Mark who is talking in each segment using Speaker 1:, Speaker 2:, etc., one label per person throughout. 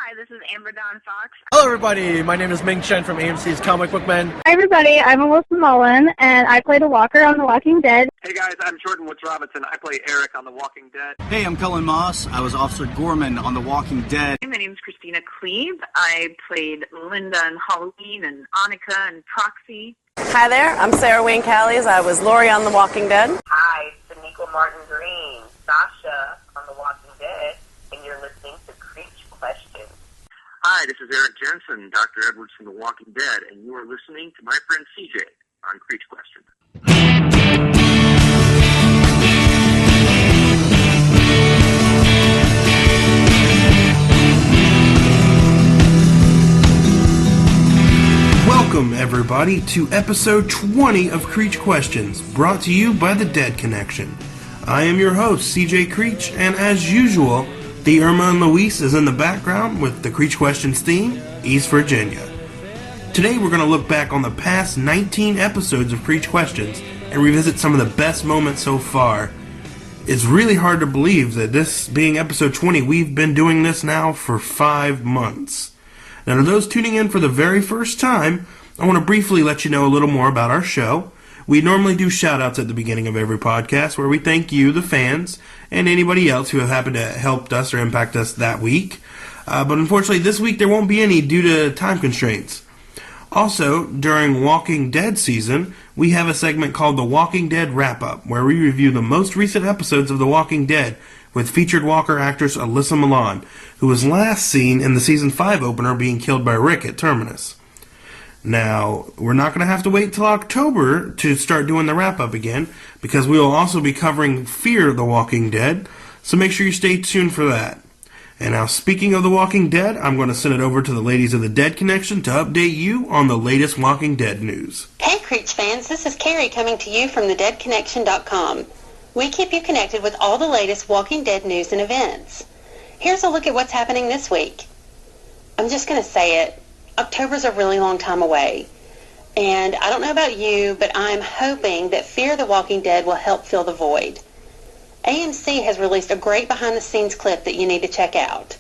Speaker 1: Hi, this is Amber Dawn Fox.
Speaker 2: Hello, everybody. My name is Ming Chen from AMC's Comic Book Men.
Speaker 3: Hi, everybody. I'm Alyssa Mullen, and I play the Walker on The Walking Dead.
Speaker 4: Hey, guys. I'm Jordan Woods Robinson. I play Eric on The Walking Dead.
Speaker 5: Hey, I'm Cullen Moss. I was Officer Gorman on The Walking Dead.
Speaker 1: My name's Kristina Klebe. I played Linda in Halloween and Annika and Proxy.
Speaker 6: Hi there. I'm Sarah Wayne Callies. I was Lori on The Walking Dead.
Speaker 7: Hi, Sonequa Martin Green, Sasha on The Walking Dead, and you're listening to Creech Questions.
Speaker 4: Hi, this is Eric Jensen, Dr. Edwards from The Walking Dead, and you are listening to my friend CJ on Creech Questions.
Speaker 8: Welcome, everybody, to episode 20 of Creech Questions, brought to you by the Dead Connection. I am your host, CJ Creech, and as usual, the Irma and Luis is in the background with the Creech Questions theme, East Virginia. Today we're going to look back on the past 19 episodes of Creech Questions and revisit some of the best moments so far. It's really hard to believe that this being episode 20, we've been doing this now for 5 months. Now, to those tuning in for the very first time, I want to briefly let you know a little more about our show. We normally do shout-outs at the beginning of every podcast where we thank you, the fans, and anybody else who have happened to help us or impact us that week. But unfortunately, this week there won't be any due to time constraints. Also, during Walking Dead season, we have a segment called The Walking Dead Wrap-Up, where we review the most recent episodes of The Walking Dead with featured Walker actress Alyssa Millan, who was last seen in the Season 5 opener being killed by Rick at Terminus. Now, we're not going to have to wait until October to start doing the wrap-up again, because we will also be covering Fear the Walking Dead, so make sure you stay tuned for that. And now, speaking of The Walking Dead, I'm going to send it over to the ladies of the Dead Connection to update you on the latest Walking Dead news.
Speaker 9: Hey, Creech fans, this is Carrie coming to you from thedeadconnection.com. We keep you connected with all the latest Walking Dead news and events. Here's a look at what's happening this week. I'm just going to say it. October's a really long time away. And I don't know about you, but I'm hoping that Fear the Walking Dead will help fill the void. AMC has released a great behind-the-scenes clip that you need to check out.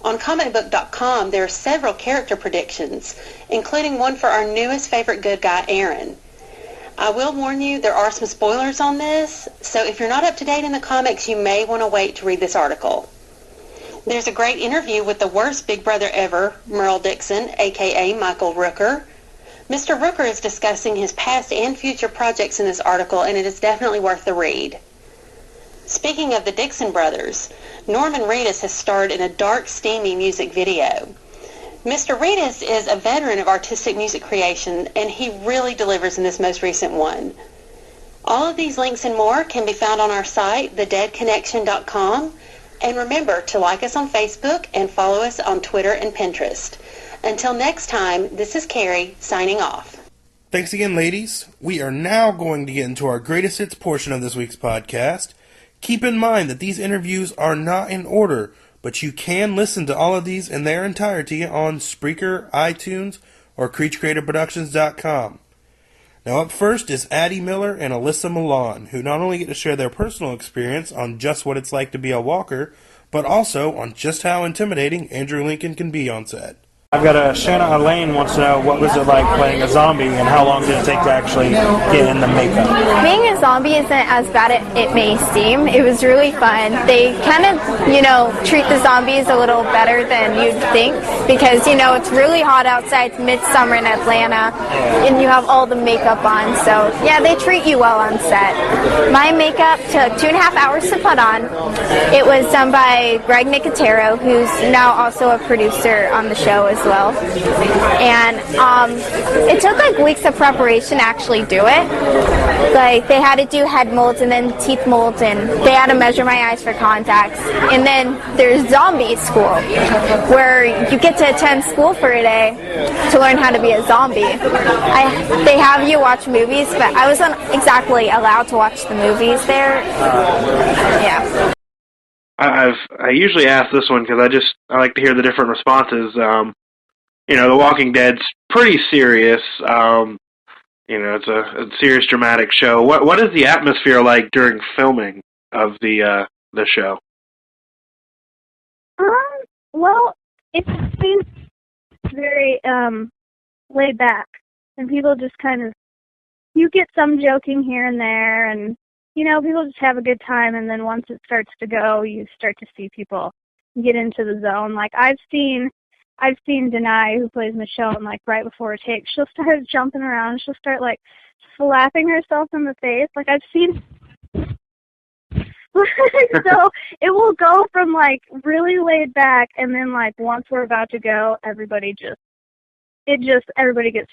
Speaker 9: On comicbook.com, there are several character predictions, including one for our newest favorite good guy, Aaron. I will warn you, there are some spoilers on this, so if you're not up to date in the comics, you may want to wait to read this article. There's a great interview with the worst Big Brother ever, Merle Dixon, a.k.a. Michael Rooker. Mr. Rooker is discussing his past and future projects in this article, and it is definitely worth the read. Speaking of the Dixon brothers, Norman Reedus has starred in a dark, steamy music video. Mr. Reedus is a veteran of artistic music creation, and he really delivers in this most recent one. All of these links and more can be found on our site, thedeadconnection.com, and remember to like us on Facebook and follow us on Twitter and Pinterest. Until next time, this is Carrie, signing off.
Speaker 8: Thanks again, ladies. We are now going to get into our greatest hits portion of this week's podcast. Keep in mind that these interviews are not in order, but you can listen to all of these in their entirety on Spreaker, iTunes, or CreechCreativeProductions.com. Now up first is Addy Miller and Alyssa Millan, who not only get to share their personal experience on just what it's like to be a walker, but also on just how intimidating Andrew Lincoln can be on set.
Speaker 10: I've got Shanna Elaine wants to know what was it like playing a zombie and how long did it take to actually get in the makeup?
Speaker 3: Being a zombie isn't as bad as it may seem. It was really fun. They kind of, treat the zombies a little better than you'd think because, it's really hot outside. It's midsummer in Atlanta and you have all the makeup on. So, yeah, they treat you well on set. My makeup took 2.5 hours to put on. It was done by Greg Nicotero, who's now also a producer on the show as well. And it took like weeks of preparation to actually do it. Like they had to do head molds and then teeth molds and they had to measure my eyes for contacts. And then there's zombie school where you get to attend school for a day to learn how to be a zombie. They have you watch movies, but I wasn't exactly allowed to watch the movies there. Yeah.
Speaker 10: I usually ask this one because I like to hear the different responses. The Walking Dead's pretty serious. It's a serious, dramatic show. What is the atmosphere like during filming of the show?
Speaker 3: Well,
Speaker 11: it seems very laid back, and people just kind of, you get some joking here and there, and people just have a good time, and then once it starts to go, you start to see people get into the zone. Like I've seen Denai, who plays Michonne, like right before a take, she'll start jumping around, she'll start like slapping herself in the face. Like I've seen so it will go from like really laid back, and then like once we're about to go, everybody gets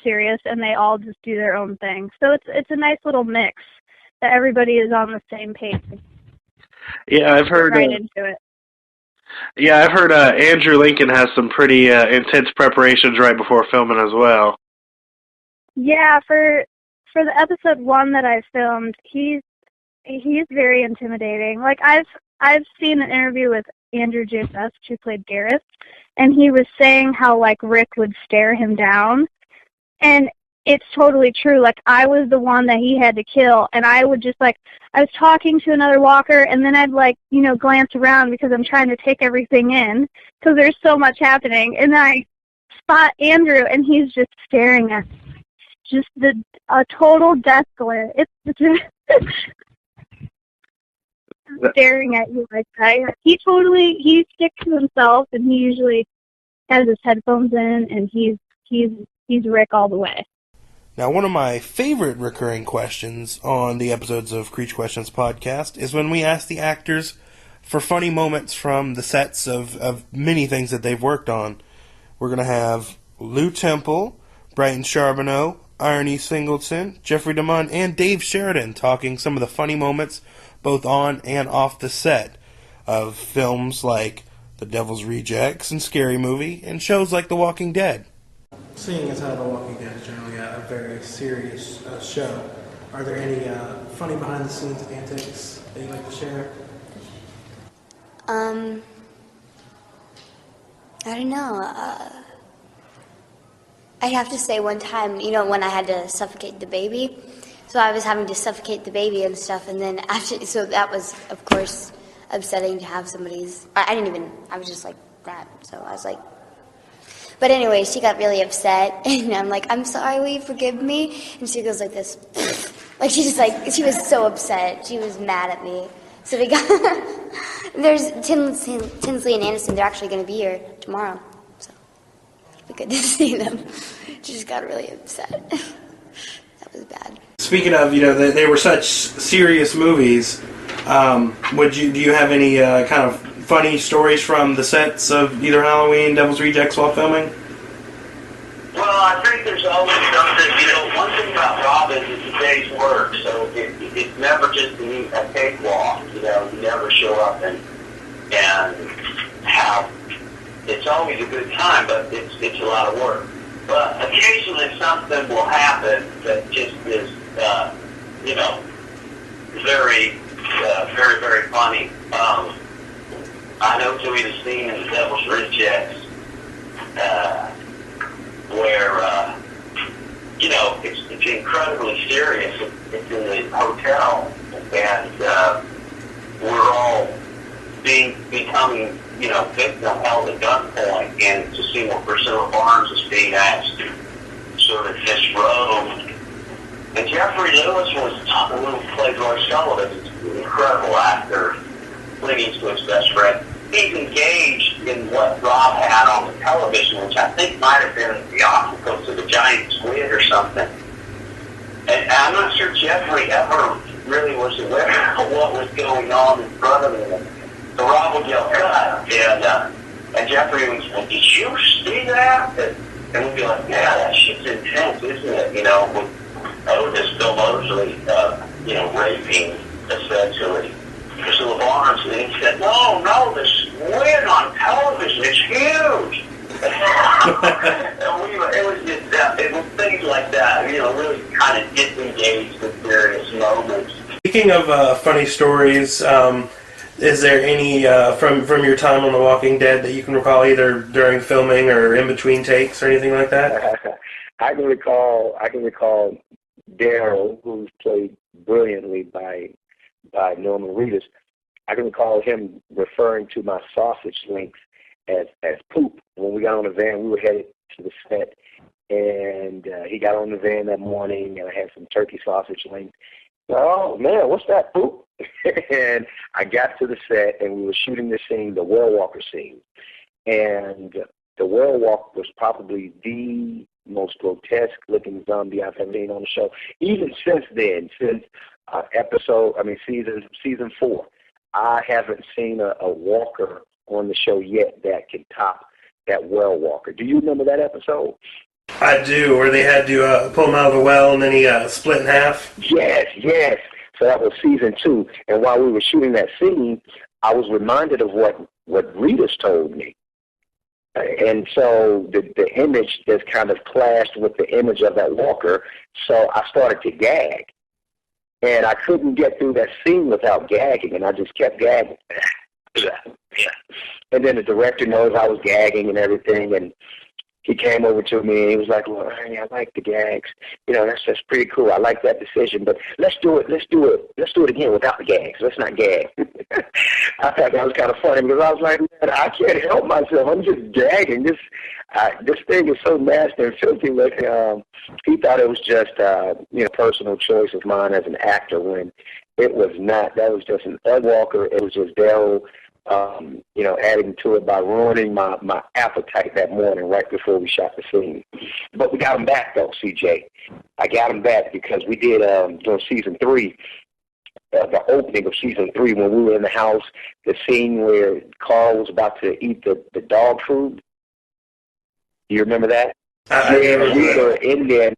Speaker 11: serious, and they all just do their own thing. So it's a nice little mix that everybody is on the same page.
Speaker 10: Yeah, I've heard
Speaker 11: right into it.
Speaker 10: Yeah, I've heard Andrew Lincoln has some pretty intense preparations right before filming as well.
Speaker 11: Yeah, for the episode 1 that I filmed, he's very intimidating. Like I've seen an interview with Andrew J. Best, who played Gareth, and he was saying how like Rick would stare him down, and it's totally true. Like I was the one that he had to kill, and I would just like, I was talking to another walker, and then I'd like glance around because I'm trying to take everything in because there's so much happening, and then I spot Andrew, and he's just staring at me. Just a total death glare. It's staring at you like that. He sticks to himself, and he usually has his headphones in, and he's Rick all the way.
Speaker 8: Now, one of my favorite recurring questions on the episodes of Creech Questions podcast is when we ask the actors for funny moments from the sets of many things that they've worked on. We're going to have Lew Temple, Brighton Sharbino, Irony Singleton, Jeffrey Demunn, and Dave Sheridan talking some of the funny moments both on and off the set of films like The Devil's Rejects and Scary Movie, and shows like The Walking Dead. Seeing as how The Walking Dead is generally a very serious show, are there any funny behind-the-scenes antics that you'd like to share?
Speaker 12: I don't know. I'd have to say one time, when I had to suffocate the baby. So I was having to suffocate the baby and stuff, and then so that was, of course, upsetting to have I was just like that, so I was like, but anyway, she got really upset, and I'm like, I'm sorry, will you forgive me? And she goes like this, like she was so upset, she was mad at me. So we got, there's Tinsley and Anderson, they're actually going to be here tomorrow, so it'll be good to see them. She just got really upset. That was bad.
Speaker 8: Speaking of, they were such serious movies, do you have any kind of funny stories from the sets of either Halloween, Devil's Rejects while filming?
Speaker 4: Well, I think there's always something, one thing about Rob is it's a day's work, so it's never just a cakewalk, you never show up and have, it's always a good time, but it's a lot of work. But occasionally something will happen that just is, very, very, very funny. I know to be the scene in The Devil's Rejects where, it's incredibly serious. It's in the hotel, and we're all becoming, victim held at gunpoint, and to see what Priscilla Barnes is being asked to sort of disrobe. And Jeffrey Lewis who played Roy Sullivan, an incredible actor, clinging to his best friend. He's engaged in what Rob had on the television, which I think might have been the octopus of a giant squid or something. And I'm not sure Jeffrey ever really was aware of what was going on in front of him. So Rob would yell, "Cut!" And Jeffrey would say, "Did you see that?" And we'd be like, "Yeah, that shit's intense, isn't it?" This Bill Mosley, raping, essentially. Priscilla Barnes, and he said, no, the squid on television, it's huge. And it was things like that, really kind of disengaged in various moments.
Speaker 8: Speaking of funny stories, is there any from your time on The Walking Dead that you can recall either during filming or in between takes or anything like that?
Speaker 13: I can recall Daryl, who's played brilliantly by Norman Reedus. I can recall him referring to my sausage links as poop. When we got on the van, we were headed to the set, and he got on the van that morning, and I had some turkey sausage links. Oh, man, what's that, poop? And I got to the set, and we were shooting this scene, the Whale Walker scene. And the Whale Walker was probably the most grotesque-looking zombie I've ever seen on the show. Even since then, since season 4, I haven't seen a walker on the show yet that can top that Whale Walker. Do you remember that episode?
Speaker 8: I do, where they had to pull him out of the well and then he split in half.
Speaker 13: Yes. So that was season 2. And while we were shooting that scene, I was reminded of what readers told me. And so the image just kind of clashed with the image of that walker, so I started to gag. And I couldn't get through that scene without gagging, and I just kept gagging. And then the director knows I was gagging and everything, and he came over to me and he was like, "Well, honey, I like the gags. You know, that's pretty cool. I like that decision, but let's do it again without the gags. Let's not gag." I thought that was kind of funny because I was like, "Man, I can't help myself. I'm just gagging. This thing is so nasty and filthy." Like, he thought it was just personal choice of mine as an actor when it was not. That was just an Walker. It was just Daryl. Adding to it by ruining my appetite that morning right before we shot the scene. But we got him back, though, CJ. I got him back because we did, during season 3, the opening of season 3, when we were in the house, the scene where Carl was about to eat the dog food. Do you remember that? We were in there.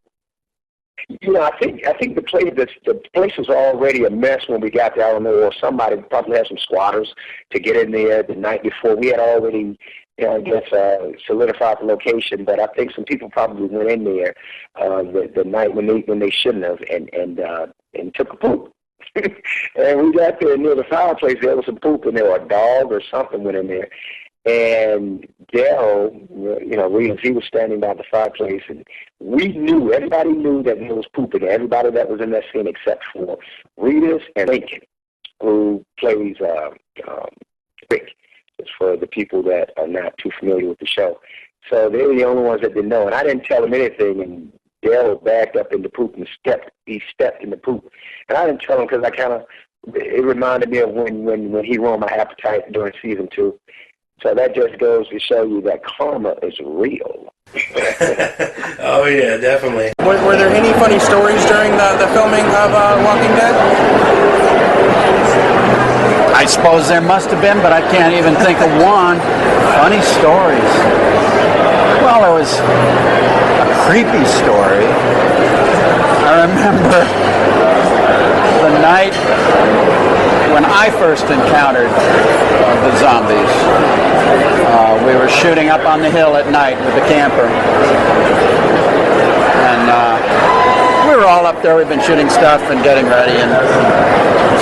Speaker 13: I think the place was already a mess when we got there. I don't know, or somebody probably had some squatters to get in there the night before. We had already, solidified the location, but I think some people probably went in there the night when they shouldn't have and took a poop. And we got there near the fireplace. There was some poop in there, or a dog or something went in there. And Daryl, he was standing by the fireplace, and everybody knew that there was poop in there. Everybody that was in that scene except for Reedus and Lincoln, who plays Rick. It's for the people that are not too familiar with the show. So they were the only ones that didn't know, and I didn't tell them anything, and Daryl backed up in the poop and stepped in the poop. And I didn't tell him because it reminded me of when he ruined my appetite during season 2. So that just goes to show you that karma is real.
Speaker 8: Oh, yeah, definitely.
Speaker 2: Were there any funny stories during the filming of Walking Dead?
Speaker 14: I suppose there must have been, but I can't even think of one. Funny stories. Well, it was a creepy story. I remember the night when I first encountered the zombies. We were shooting up on the hill at night with the camper. And we were all up there. We've been shooting stuff and getting ready, and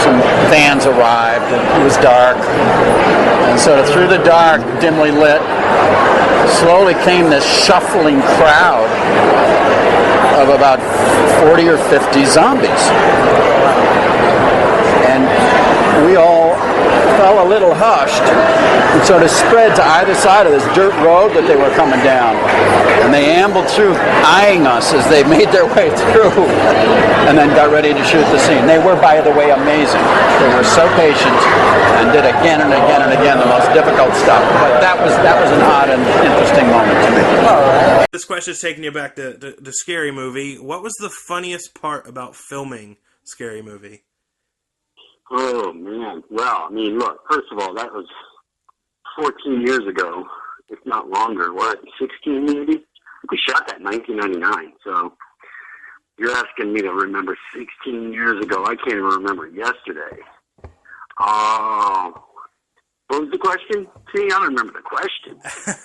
Speaker 14: some fans arrived, and it was dark. And so through the dark, dimly lit, slowly came this shuffling crowd of about 40 or 50 zombies. And we all fell a little hushed and sort of spread to either side of this dirt road that they were coming down. And they ambled through, eyeing us as they made their way through, and then got ready to shoot the scene. They were, by the way, amazing. They were so patient and did again and again and again the most difficult stuff. But that was an odd and interesting moment to me.
Speaker 8: This question is taking you back to the Scary Movie. What was the funniest part about filming Scary Movie?
Speaker 4: Oh, man. Well, I mean, look, first of all, that was 14 years ago, if not longer. What, 16 maybe? We shot that in 1999, so you're asking me to remember 16 years ago. I can't even remember yesterday. Oh, what was the question? See, I don't remember the question.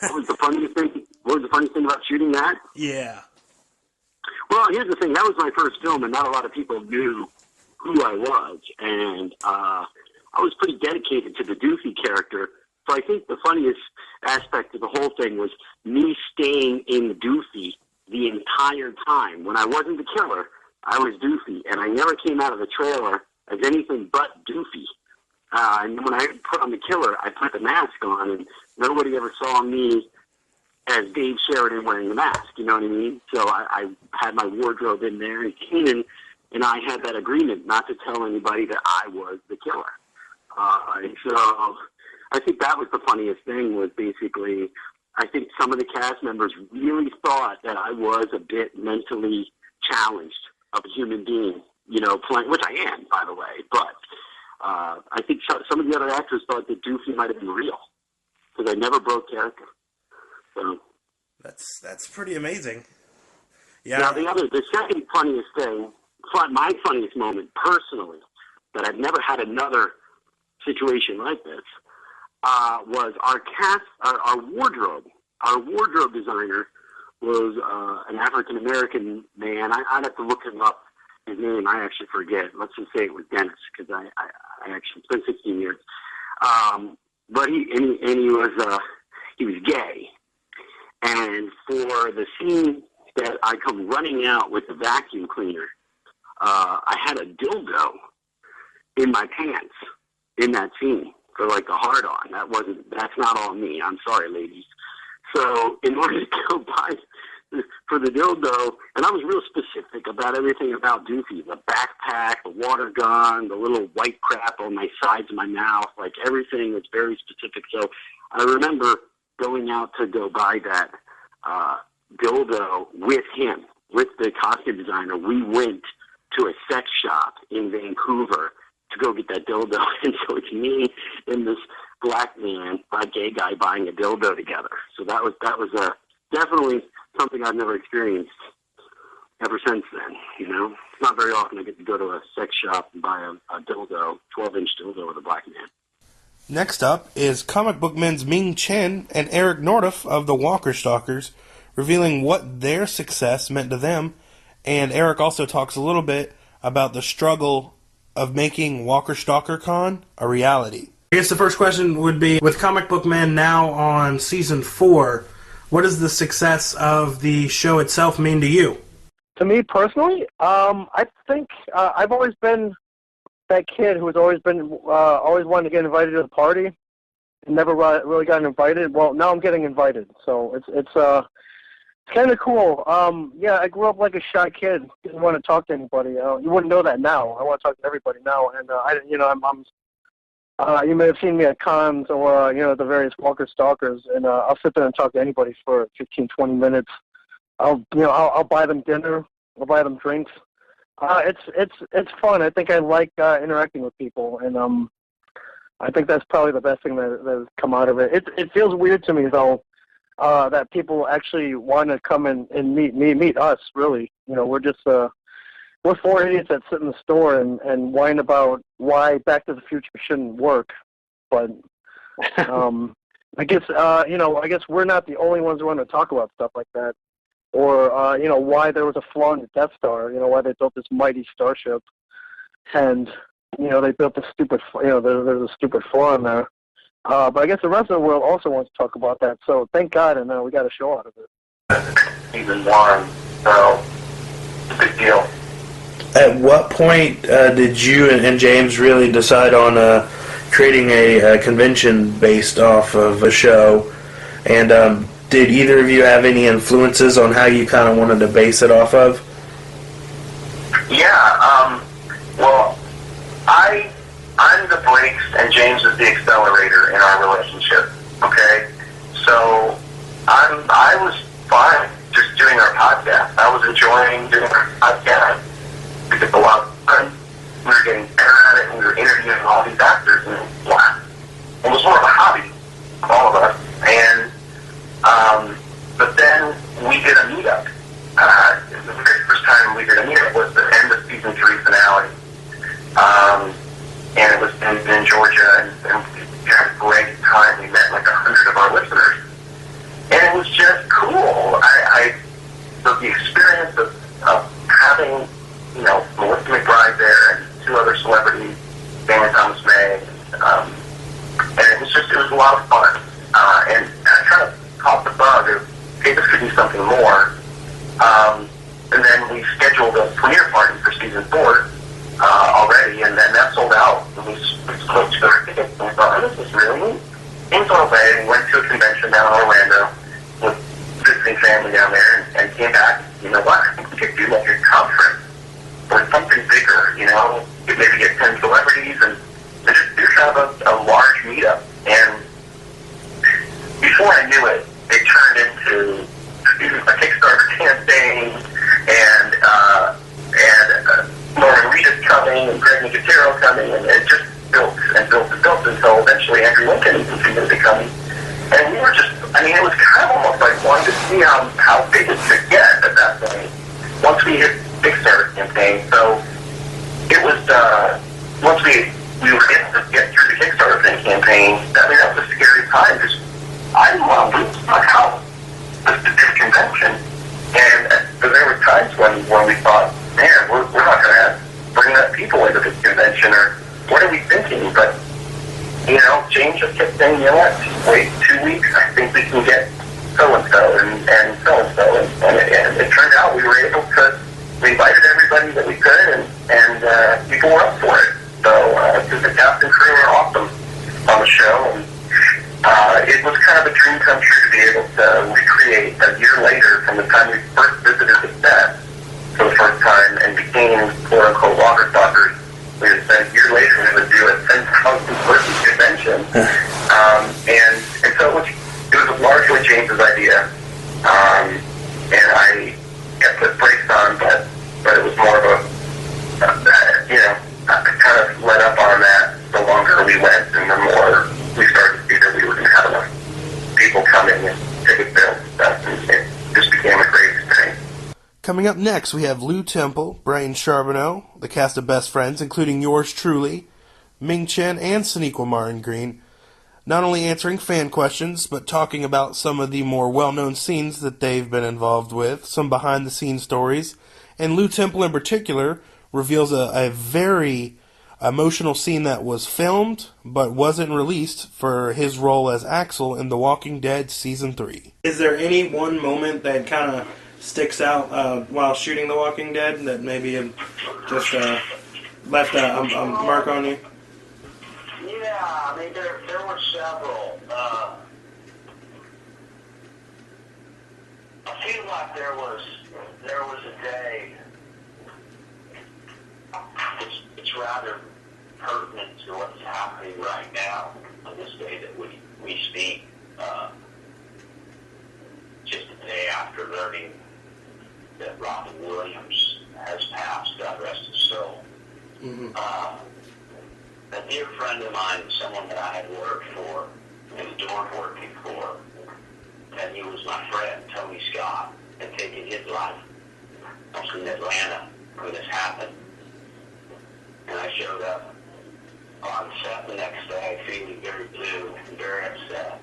Speaker 4: What was the funniest thing about shooting that?
Speaker 8: Yeah.
Speaker 4: Well, here's the thing. That was my first film, and not a lot of people knew who I was, and I was pretty dedicated to the Doofy character. So I think the funniest aspect of the whole thing was me staying in Doofy the entire time. When I wasn't the killer, I was Doofy, and I never came out of the trailer as anything but Doofy.
Speaker 15: And when I put on the killer, I put the mask on, and nobody ever saw me as Dave Sheridan wearing the mask, you know what I mean? So I had my wardrobe in there, and Keenan and I had that agreement not to tell anybody that I was the killer. And so I think that was the funniest thing, was basically, I think some of the cast members really thought that I was a bit mentally challenged of a human being, you know, playing, which I am, by the way, but I think some of the other actors thought that Doofy might have been real, because I never broke character. So
Speaker 8: that's pretty amazing. Yeah.
Speaker 15: Now the second funniest thing, my funniest moment personally, that I've never had another situation like this, was our wardrobe. Our wardrobe designer was an African American man. I'd have to look him up. His name I actually forget. Let's just say it was Dennis, because I actually spent 16 years. But he was gay. And for the scene that I come running out with the vacuum cleaner, I had a dildo in my pants in that scene for like a hard on. That's not all me. I'm sorry, ladies. So in order to go buy for the dildo, and I was real specific about everything about Doofy, the backpack, the water gun, the little white crap on my sides of my mouth, like everything was very specific. So I remember going out to go buy that dildo with him, with the costume designer. We went to a sex shop in Vancouver to go get that dildo, and so it's me and this black gay guy buying a dildo together. So that was definitely something I've never experienced ever since then, you know? It's not very often I get to go to a sex shop and buy a dildo, 12-inch dildo with a black man.
Speaker 8: Next up is comic book men's Ming Chen and Eric Nordhoff of the Walker Stalkers, revealing what their success meant to them, and Eric also talks a little bit about the struggle of making Walker Stalker Con a reality. I guess the first question would be, with Comic Book Men now on Season 4, what does the success of the show itself mean to you?
Speaker 16: To me personally, I think I've always been that kid who has always wanted to get invited to the party and never really got invited. Well, now I'm getting invited, so it's kind of cool. Yeah, I grew up like a shy kid, didn't want to talk to anybody. You wouldn't know that now. I want to talk to everybody now, and you may have seen me at cons or the various Walker Stalkers, and I'll sit there and talk to anybody for 15, 20 minutes. I'll buy them dinner, I'll buy them drinks. It's fun. I think I like interacting with people, and I think that's probably the best thing that has come out of it. It feels weird to me though that people actually want to come and meet us. Really, we're just we're four idiots that sit in the store and whine about why Back to the Future shouldn't work. But I guess we're not the only ones who want to talk about stuff like that. Or, why there was a flaw in the Death Star, why they built this mighty starship. And, they built this stupid, there's a stupid flaw in there. But I guess the rest of the world also wants to talk about that. So thank God, and we got a show out of it.
Speaker 4: Season 1, so it's a big deal.
Speaker 8: At what point did you and James really decide on creating a convention based off of a show? And did either of you have any influences on how you kind of wanted to base it off of?
Speaker 4: Yeah, well, I'm the brakes and James is the accelerator in our relationship, okay? So I was fine just doing our podcast. I was enjoying doing our podcast. We took a lot of fun. We were getting better at it, and we were interviewing all these actors, and it was more of a hobby for all of us. And but then we did a meetup. The very first time we did a meetup was the end of season 3 finale. And it was in Georgia, and we had a great time. We met like 100 of our listeners. And it was just cool. The experience of having, Melissa McBride there and 2 other celebrities, Dan Thomas May, and it was a lot of fun. And I kind of caught the bug of, hey, this could be something more. And then we scheduled a premiere party for season 4 already, and then that sold out. And we spoke to came to LA and went to a convention down in Orlando with visiting family down there, and came back. You know what? I think we could do like a conference or something bigger. You know, maybe get 10 celebrities and just have a large meetup. And before I knew it, it turned into a Kickstarter campaign, and Lauren Reed's coming, and Greg Nicotero coming, and it just built and built and built until eventually Andrew Lincoln was becoming. And we were just, I mean, it was kind of almost like wanting to see how big it could get at that point once we hit the Kickstarter campaign. So it was, once we were able to get through the Kickstarter campaign, I mean, that was a scary time because I didn't want to lose my house. This convention, and there were times when we thought, man, we're not going to bring enough people into this convention, or what are we thinking? But you know, James just kept saying, you know what, wait 2 weeks, I think we can get so and so and so and so, and it turned out we were able to. We invited everybody that we could, and people were up for it. So just the cast and crew are awesome on the show, and it was kind of a dream come true to be able to recreate a year later from the time we first visited the set for the first time and became quote-unquote Walker Stalkers. We had said a year later we would do a 10,000-person convention. And so it was largely James's idea. And I kept the brakes on, but it was more of a, you know, I kind of let up on that the longer we went and the more we started to see that we were going to have enough people coming and ticket sales and stuff, and it just became a great experience.
Speaker 8: Coming up next, we have Lew Temple, Brighton Sharbino, the cast of Best Friends, including yours truly, Ming Chen, and Sonequa Martin Green, not only answering fan questions, but talking about some of the more well-known scenes that they've been involved with, some behind-the-scenes stories, and Lew Temple in particular reveals a very emotional scene that was filmed but wasn't released for his role as Axel in The Walking Dead Season 3. Is there any one moment that kind of sticks out while shooting The Walking Dead that maybe just left a mark on you?
Speaker 4: Yeah, I mean, there were several. I feel like there was a day, it's rather pertinent to what's happening right now on this day that we speak, just a day after learning that Robin Williams has passed, God rest his soul. Mm-hmm. A dear friend of mine, someone that I had worked for, and adored working for, and he was my friend, Tony Scott, had taken his life. I was in Atlanta when this happened, and I showed up on set the next day feeling very blue and very upset.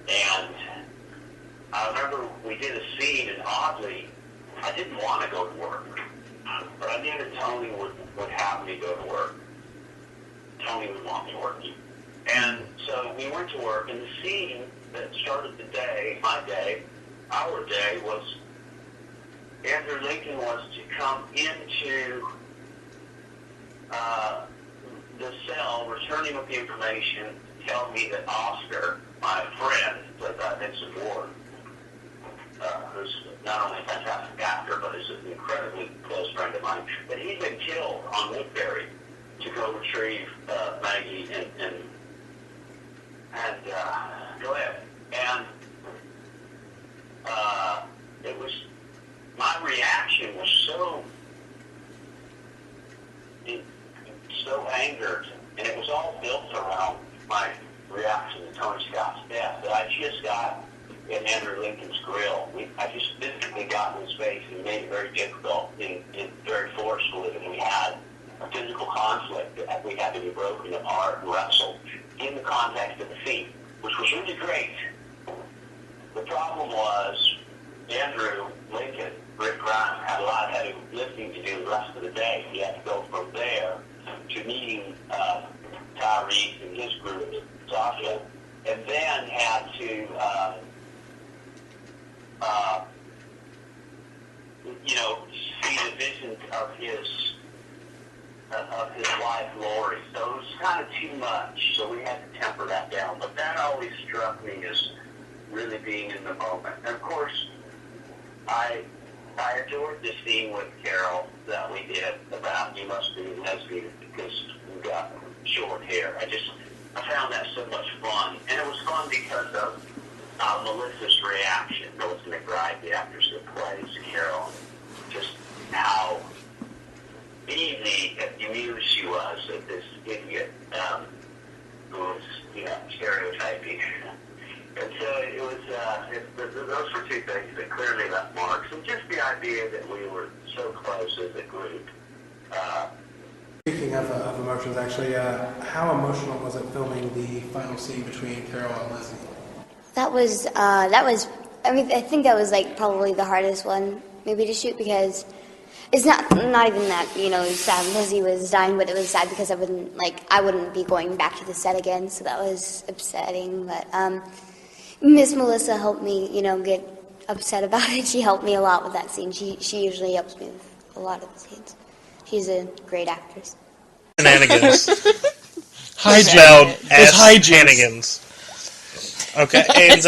Speaker 4: And I remember we did a scene, and oddly, I didn't want to go to work, but I knew that Tony would have me go to work. Tony would want me working. And so we went to work, and the scene that started the day, my day, our day, was Andrew Lincoln was to come into the cell, returning with the information, tell me that Oscar, my friend, played by Vincent Ward, who's not only a fantastic actor, but is an incredibly close friend of mine, that he'd been killed on Woodbury to go retrieve Maggie and go ahead. And it was, my reaction was so angered, and it was all built around my reaction to Tony Scott's death, that I just got in Andrew Lincoln's grill. I just physically got in his face and made it very difficult and very forceful, and we had a physical conflict that we had to be broken apart and wrestled in the context of the scene, which was really great. The problem was Andrew Lincoln, Rick Grimes, had a lot of heavy lifting to do the rest of the day. He had to go from there to meeting Tyrese and his group, Sasha, and then had to, see the vision of his of his wife, Lori. So it was kind of too much, so we had to temper that down. But that always struck me as really being in the moment. And of course, I adored the scene with Carol that we did about you must be lesbian because you got short hair. I found that so much fun. And it was fun because of Melissa's reaction. Melissa McBride, the actress that plays Carol, just how easy and amused she was at this idiot who was, stereotyping. And so it was, those were two things that clearly left marks. And just the idea that we were so close as a group.
Speaker 2: Speaking of emotions, actually, how emotional was it filming the final scene between Carol and Leslie?
Speaker 12: That was, I think that was like probably the hardest one maybe to shoot because it's not even that, sad Lizzie was dying, but it was sad because I wouldn't be going back to the set again, so that was upsetting, but, Miss Melissa helped me, get upset about it. She helped me a lot with that scene. She usually helps me with a lot of the scenes. She's a great actress.
Speaker 17: Shenanigans.
Speaker 18: Spelled
Speaker 17: S-Shenanigans. Okay, and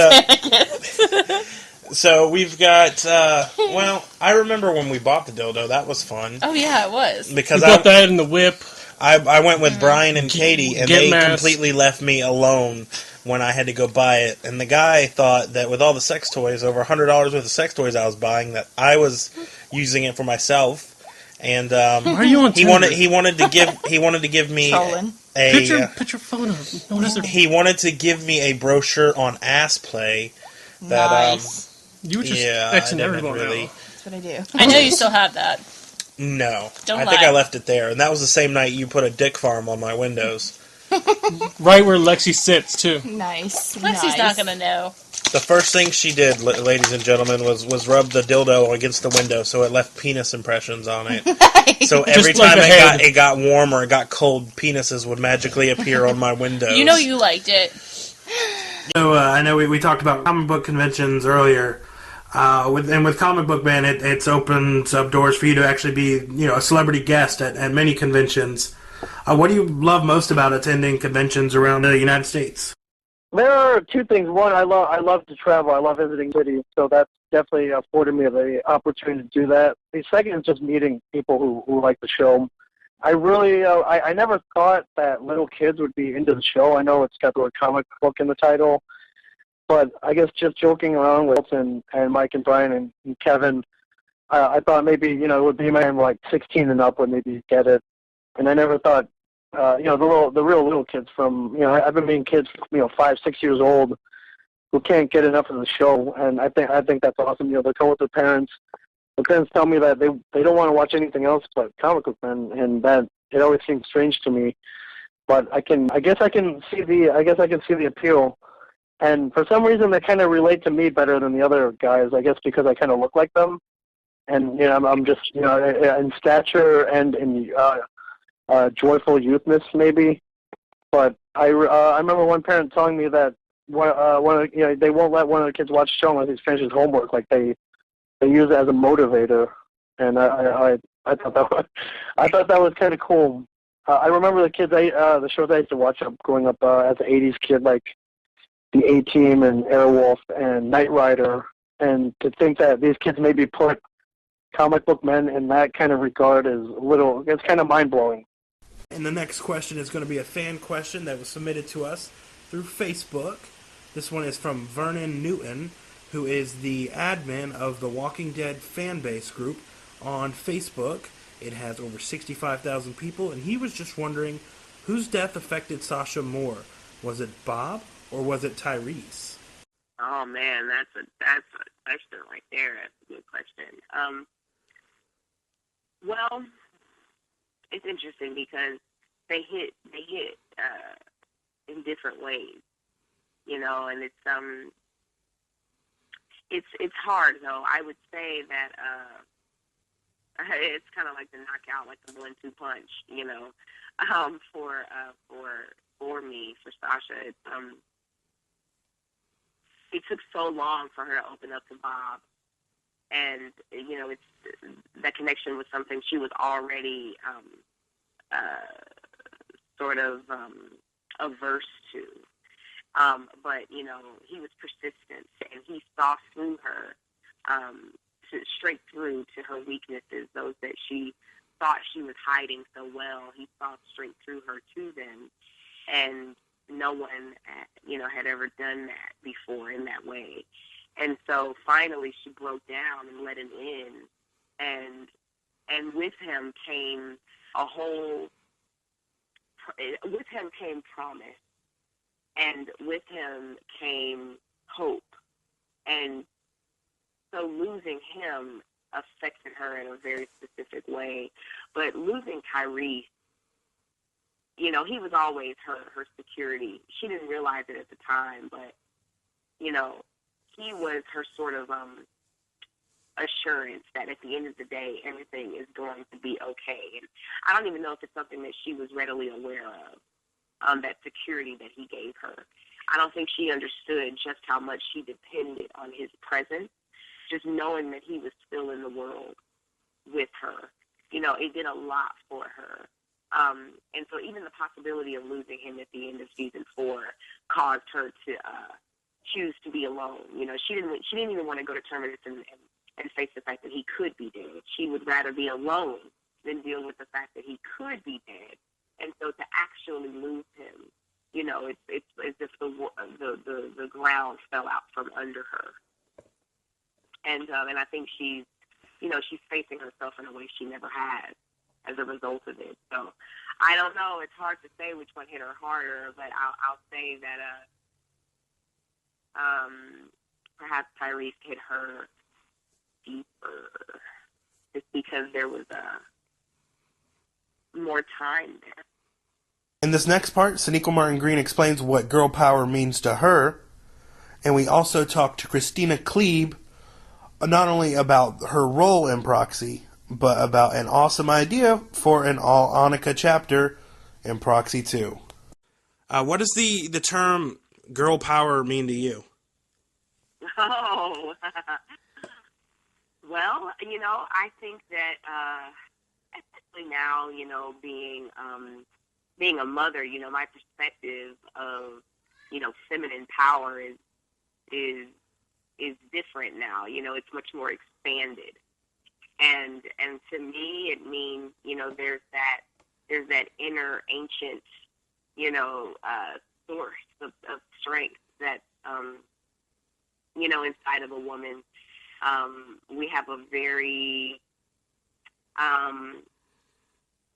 Speaker 17: so we've got, I remember when we bought the dildo. That was fun.
Speaker 18: Oh, yeah, it was.
Speaker 17: Because
Speaker 2: we got that in the whip.
Speaker 17: I went with Brian and Katie, and they completely left me alone when I had to go buy it. And the guy thought that with all the sex toys, over $100 worth of sex toys I was buying, that I was using it for myself. And
Speaker 2: why are you on Tinder?
Speaker 17: he wanted to give me
Speaker 2: put your phone up.
Speaker 17: He wanted to give me a brochure on ass play. That
Speaker 18: nice.
Speaker 2: You were just
Speaker 17: Xing
Speaker 2: everyone
Speaker 17: really.
Speaker 18: That's what I do. I know you still have that.
Speaker 17: No,
Speaker 18: Don't
Speaker 17: I
Speaker 18: lie.
Speaker 17: think I left it there, and that was the same night you put a dick farm on my windows.
Speaker 2: Right where Lexi sits too.
Speaker 18: Nice. Lexi's not gonna know.
Speaker 17: The first thing she did, ladies and gentlemen, was rub the dildo against the window so it left penis impressions on it. Nice. So every time it got warm or it got cold, penises would magically appear on my windows.
Speaker 18: You know you liked it.
Speaker 2: So I know we talked about comic book conventions earlier. With Comic Book Man, it's opens up doors for you to actually be, a celebrity guest at many conventions. What do you love most about attending conventions around the United States?
Speaker 16: There are two things. One, I love to travel. I love visiting cities, so that's definitely afforded me the opportunity to do that. The second is just meeting people who like the show. I really, I never thought that little kids would be into the show. I know it's got the word comic book in the title, but I guess just joking around with and Mike and Brian and Kevin, I thought maybe, it would be man like 16 and up would maybe get it. And I never thought, the real little kids from, I've been meeting kids, 5, 6 years old who can't get enough of the show. And I think that's awesome. They come with their parents. The parents tell me that they don't want to watch anything else but Comic Book Man, and that it always seems strange to me. But I guess I can see the appeal. And for some reason, they kind of relate to me better than the other guys. I guess because I kind of look like them, and I'm just in stature and in joyful youthness maybe. But I remember one parent telling me that they won't let one of the kids watch the show unless he's finished his homework. Like they use it as a motivator, and I thought that was kind of cool. I remember the kids the shows I used to watch growing up as an '80s kid, like the A-Team and Airwolf and Knight Rider, and to think that these kids maybe put Comic Book Men in that kind of regard is it's kind of mind-blowing.
Speaker 8: And the next question is going to be a fan question that was submitted to us through Facebook. This one is from Vernon Newton, who is the admin of the Walking Dead fan base group on Facebook. It has over 65,000 people, and he was just wondering whose death affected Sasha more. Was it Bob or was it Tyrese?
Speaker 7: Oh man, that's a question right there. That's a good question. Well, it's interesting because they hit in different ways, and it's hard though. I would say that it's kind of like the knockout, like the 1-2 punch, for me, for Sasha. It took so long for her to open up to Bob, and that connection was something she was already sort of averse to. But, you know, he was persistent, and he saw through her, straight through to her weaknesses, those that she thought she was hiding so well. He saw straight through her to them, and no one, you know, had ever done that before in that way. And so finally she broke down and let him in, and with him came with him came promise, and with him came hope. And so losing him affected her in a very specific way. But losing Tyrese, you know, he was always her security. She didn't realize it at the time, but, you know, he was her sort of assurance that at the end of the day, everything is going to be okay. And I don't even know if it's something that she was readily aware of, that security that he gave her. I don't think she understood just how much she depended on his presence, just knowing that he was still in the world with her. You know, it did a lot for her. And so even the possibility of losing him at the end of season 4 caused her to choose to be alone. You know, she didn't even want to go to Terminus and face the fact that he could be dead. She would rather be alone than deal with the fact that he could be dead. And so to actually lose him, you know, it's as if the ground fell out from under her. And I think she's facing herself in a way she never has as a result of it. So I don't know. It's hard to say which one hit her harder, but I'll say that perhaps Tyrese hit her deeper, just because there was more time there.
Speaker 8: In this next part, Sonequa Martin Green explains what girl power means to her, and we also talk to Kristina Klebe, not only about her role in Proxy, but about an awesome idea for an all Annika chapter in Proxy 2.
Speaker 2: What does the term girl power mean to you?
Speaker 7: Oh, well, you know, I think that especially now, you know, being a mother, you know, my perspective of, you know, feminine power is different now. You know, it's much more expanded. And to me, it means, you know, there's that inner ancient, you know, source of strength that, you know, inside of a woman. We have a very,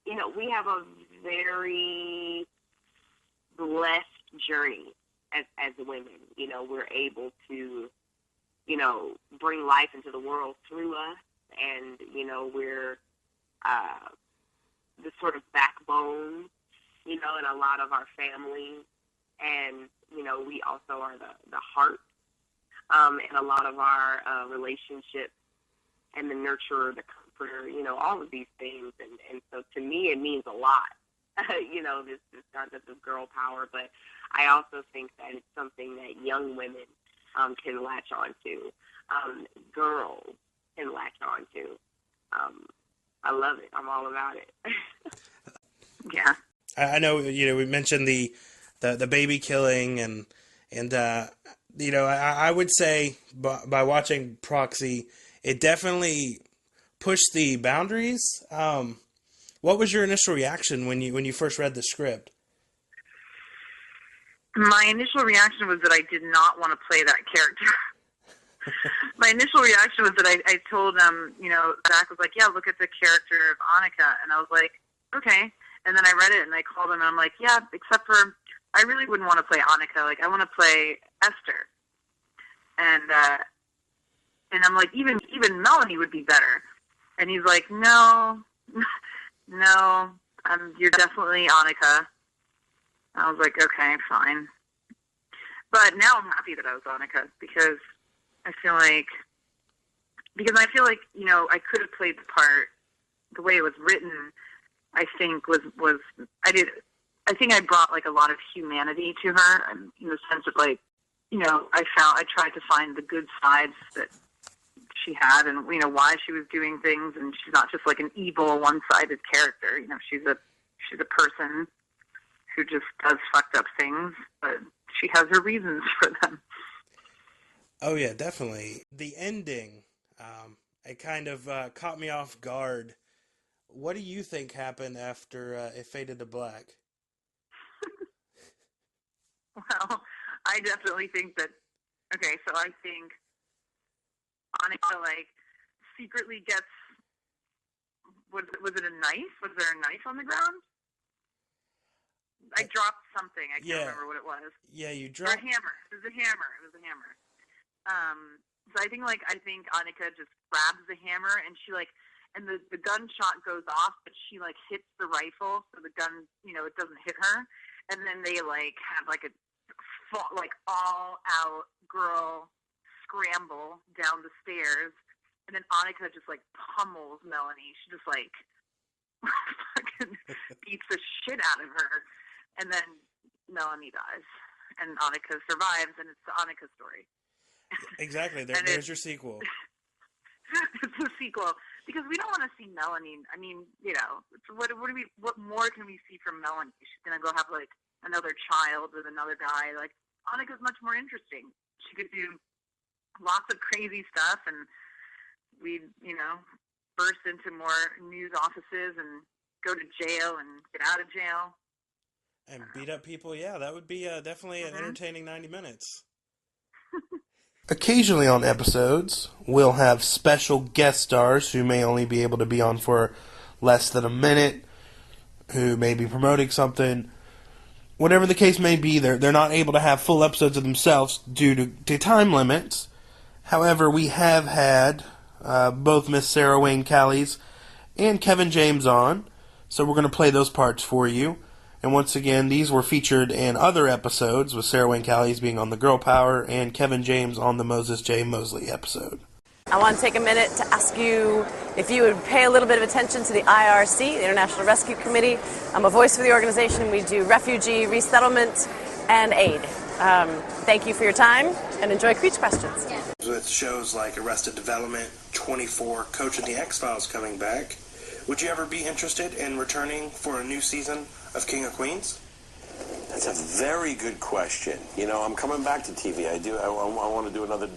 Speaker 7: you know, we have a very blessed journey as women. You know, we're able to, you know, bring life into the world through us. And, you know, we're the sort of backbone, you know, in a lot of our families. And, you know, we also are the heart in a lot of our relationships, and the nurturer, the comforter, you know, all of these things. And so to me, it means a lot, you know, this concept of girl power. But I also think that it's something that young women can latch on to. Girls can latch on to. I love it. I'm all about it. Yeah.
Speaker 2: I know, you know, we mentioned the baby killing and you know, I would say by watching Proxy, it definitely pushed the boundaries. What was your initial reaction when you first read the script?
Speaker 1: My initial reaction was that I did not want to play that character. My initial reaction was that I told you know, Zach was like, yeah, look at the character of Annika. And I was like, okay. And then I read it and I called him and I'm like, yeah, except for I really wouldn't want to play Annika. Like, I want to play Esther. And I'm like, even Melanie would be better. And he's like, no, you're definitely Annika. I was like, okay, fine. But now I'm happy that I was Annika because I feel like, you know, I could have played the part the way it was written. I think I think I brought like a lot of humanity to her, and in the sense of like, you know, I tried to find the good sides that she had, and you know why she was doing things, and she's not just like an evil, one-sided character. You know, she's she's a person who just does fucked up things, but she has her reasons for them.
Speaker 2: Oh yeah, definitely. The ending, it kind of caught me off guard. What do you think happened after it faded to black?
Speaker 1: Well, I definitely think that, okay, so I think Annika, like, secretly gets, was it a knife? Was there a knife on the ground? I dropped something. I can't remember what it was.
Speaker 2: Yeah, you
Speaker 1: Or
Speaker 2: dropped...
Speaker 1: a hammer. It was a hammer. So I think Annika just grabs the hammer and she, like, and the gunshot goes off, but she, like, hits the rifle, so the gun, you know, it doesn't hit her. And then they, like, have, like, a, like, all-out girl scramble down the stairs. And then Annika just, like, pummels Melanie. She just, like, fucking beats the shit out of her. And then Melanie dies. And Annika survives, and it's the Annika story.
Speaker 2: Exactly. There's your sequel.
Speaker 1: It's a sequel. Because we don't want to see Melanie. I mean, you know, what more can we see from Melanie? She's going to go have, like, another child with another guy. Like, Annika's much more interesting. She could do lots of crazy stuff, and we'd, you know, burst into more news offices and go to jail and get out of jail.
Speaker 2: And beat up people, yeah, that would be definitely an entertaining 90 minutes.
Speaker 8: Occasionally on episodes, we'll have special guest stars who may only be able to be on for less than a minute, who may be promoting something. Whatever the case may be, they're not able to have full episodes of themselves due to time limits. However, we have had both Miss Sarah Wayne Callies and Kevin James on, so we're going to play those parts for you. And once again, these were featured in other episodes, with Sarah Wayne Callies being on the Girl Power and Kevin James on the Moses J. Mosley episode.
Speaker 6: I want to take a minute to ask you if you would pay a little bit of attention to the IRC, the International Rescue Committee. I'm a voice for the organization. We do refugee resettlement and aid. Thank you for your time, and enjoy Creech Questions.
Speaker 8: With shows like Arrested Development, 24, Coach and the X-Files coming back, would you ever be interested in returning for a new season of King of Queens?
Speaker 19: That's a very good question. You know, I'm coming back to TV. I want to do another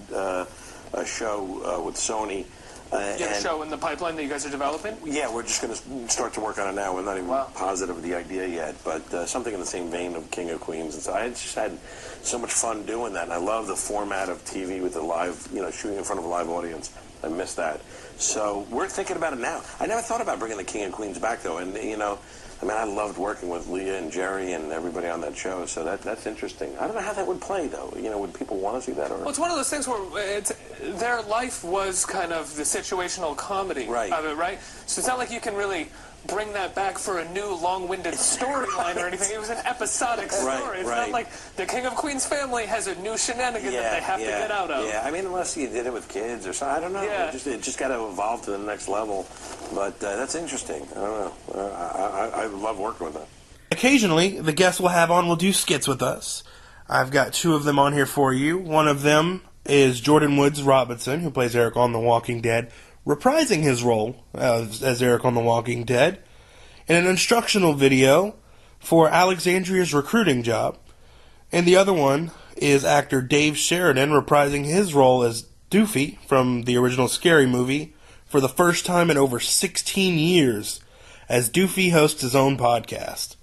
Speaker 19: show with Sony.
Speaker 20: You have a show in the pipeline that you guys are developing?
Speaker 19: Yeah, we're just going to start to work on it now. We're not even positive of the idea yet, but something in the same vein of King of Queens. And so I just had so much fun doing that, and I love the format of TV with the live, you know, shooting in front of a live audience. I miss that. So we're thinking about it now. I never thought about bringing the King of Queens back, though, and, you know, I mean, I loved working with Leah and Jerry and everybody on that show, so that's interesting. I don't know how that would play, though. You know, would people want to see that? Or?
Speaker 20: Well, it's one of those things where their life was kind of the situational comedy of it, right? So it's not like you can really bring that back for a new long-winded storyline or anything. It was an episodic story. It's not like the King of Queens family has a new shenanigan that they have to get out of.
Speaker 19: Yeah, I mean, unless you did it with kids or something. I don't know. Yeah. It just got to evolve to the next level. But that's interesting. I don't know. I love working with them.
Speaker 8: Occasionally, the guests will do skits with us. I've got two of them on here for you. One of them is Jordan Woods Robinson, who plays Eric on The Walking Dead, reprising his role as Eric on The Walking Dead in an instructional video for Alexandria's recruiting job. And the other one is actor Dave Sheridan reprising his role as Doofy from the original Scary Movie for the first time in over 16 years, as Doofy hosts his own podcast.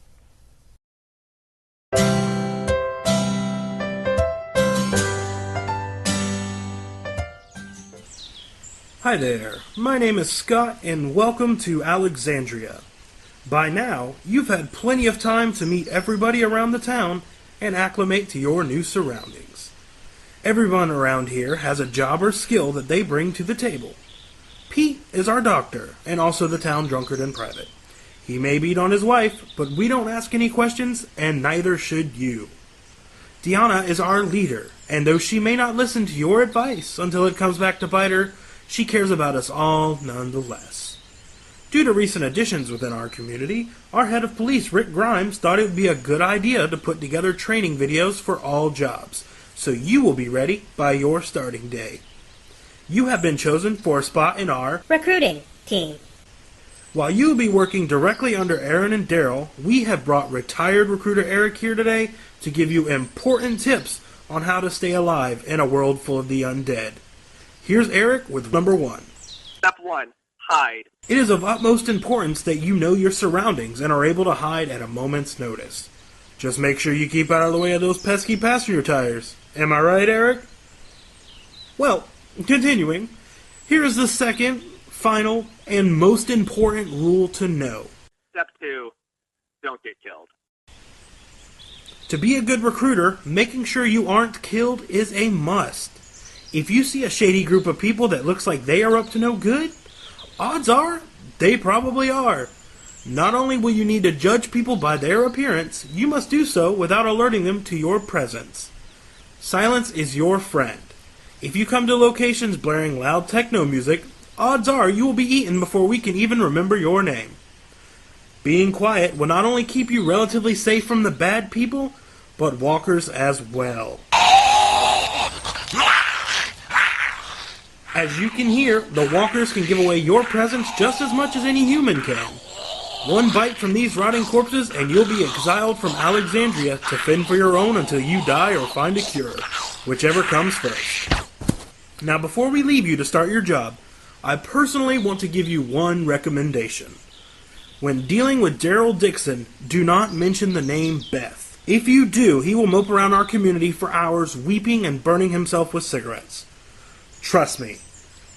Speaker 8: Hi there, my name is Scott, and welcome to Alexandria. By now, you've had plenty of time to meet everybody around the town and acclimate to your new surroundings. Everyone around here has a job or skill that they bring to the table. Pete is our doctor, and also the town drunkard in private. He may beat on his wife, but we don't ask any questions, and neither should you. Deanna is our leader, and though she may not listen to your advice until it comes back to bite her, she cares about us all nonetheless. Due to recent additions within our community, our head of police, Rick Grimes, thought it would be a good idea to put together training videos for all jobs, so you will be ready by your starting day. You have been chosen for a spot in our
Speaker 21: recruiting team.
Speaker 8: While you will be working directly under Aaron and Daryl, we have brought retired recruiter Eric here today to give you important tips on how to stay alive in a world full of the undead. Here's Eric with number 1.
Speaker 19: Step 1. Hide.
Speaker 8: It is of utmost importance that you know your surroundings and are able to hide at a moment's notice. Just make sure you keep out of the way of those pesky passenger tires. Am I right, Eric? Well, continuing, here is the second, final, and most important rule to know.
Speaker 19: Step 2. Don't get killed.
Speaker 8: To be a good recruiter, making sure you aren't killed is a must. If you see a shady group of people that looks like they are up to no good, odds are they probably are. Not only will you need to judge people by their appearance, you must do so without alerting them to your presence. Silence is your friend. If you come to locations blaring loud techno music, odds are you will be eaten before we can even remember your name. Being quiet will not only keep you relatively safe from the bad people, but walkers as well. As you can hear, the walkers can give away your presence just as much as any human can. One bite from these rotting corpses and you'll be exiled from Alexandria to fend for your own until you die or find a cure, whichever comes first. Now before we leave you to start your job, I personally want to give you one recommendation. When dealing with Daryl Dixon, do not mention the name Beth. If you do, he will mope around our community for hours weeping and burning himself with cigarettes. Trust me,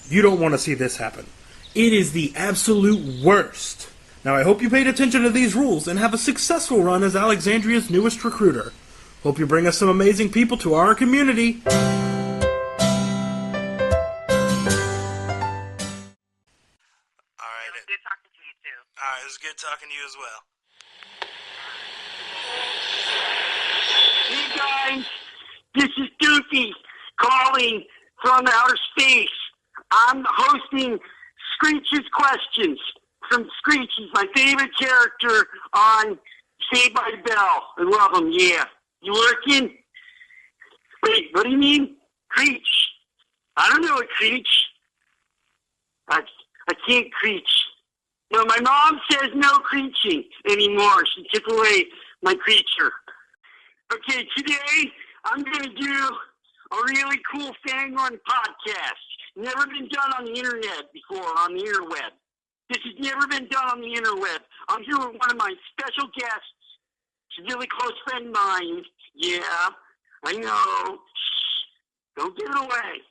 Speaker 8: you don't want to see this happen. It is the absolute worst. Now I hope you paid attention to these rules and have a successful run as Alexandria's newest recruiter. Hope you bring us some amazing people to our community.
Speaker 2: Alright, it was good talking to you as well.
Speaker 15: Hey guys, this is Doofy calling from outer space. I'm hosting Creech Questions. From Creech, he's my favorite character on Saved by the Bell. I love him, yeah. You working? Wait, what do you mean? Creech? I don't know what Creech. I can't Creech. No, my mom says no creeching anymore. She took away my creature. Okay, today I'm going to do a really cool thing on podcast. Never been done on the internet before, on the interweb. This has never been done on the interweb. I'm here with one of my special guests. She's a really close friend of mine. Yeah, I know. Shh, don't give it away.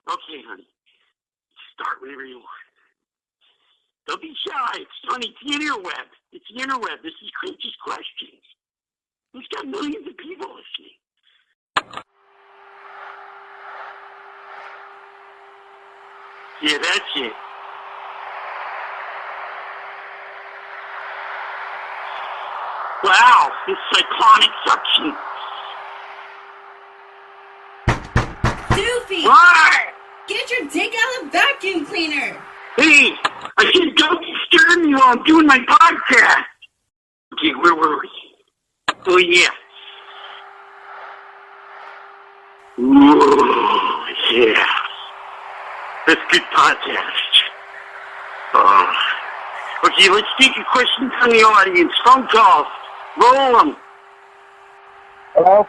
Speaker 15: Okay, honey. Start whenever you want. Don't be shy. It's the interweb. It's the interweb. This is Creech Questions. We've got millions of people listening. Yeah, that's it. Wow, this cyclonic suction.
Speaker 21: Doofy!
Speaker 15: What?
Speaker 21: Get your dick out of the vacuum cleaner!
Speaker 15: Hey, I said don't disturb me while I'm doing my podcast. Okay, where were we? Oh, yeah. Ooh, yeah. That's good podcast. Okay, let's take a question from the audience. Phone calls. Roll them.
Speaker 22: Hello?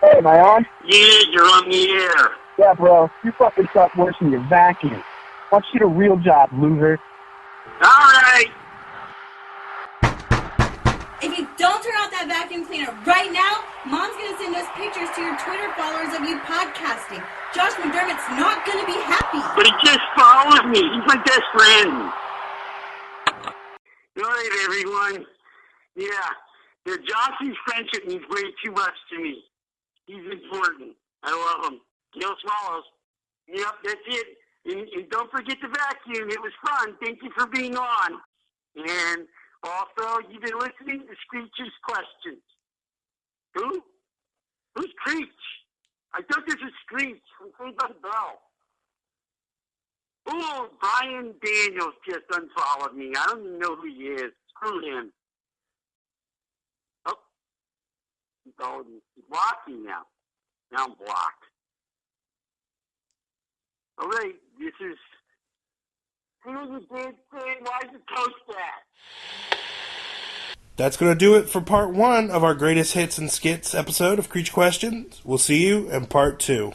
Speaker 22: Hey, am I on?
Speaker 15: Yeah, you're on the air.
Speaker 22: Yeah, bro. You fucking suck worse than your vacuum. Why don't you get a real job, loser?
Speaker 15: All right.
Speaker 21: If you don't turn off that vacuum cleaner right now, Mom's gonna send us pictures to your Twitter followers of you podcasting. Josh McDermott's not gonna be happy.
Speaker 15: But he just followed me. He's my best friend. All right, everyone. Yeah, Josh's friendship means way too much to me. He's important. I love him. No swallows. Yep, that's it. And don't forget the vacuum. It was fun. Thank you for being on. And also, you've been listening to Creech Questions. Who? Who's Creech? I thought this was Creech from Saved by the Bell. Oh, Brian Daniels just unfollowed me. I don't even know who he is. Screw him. Oh, he's blocking now. Now I'm blocked. All right, this is Here's a big thing. Why'd you post that?
Speaker 8: That's going to do it for part 1 of our Greatest Hits and Skits episode of Creech Questions. We'll see you in part 2.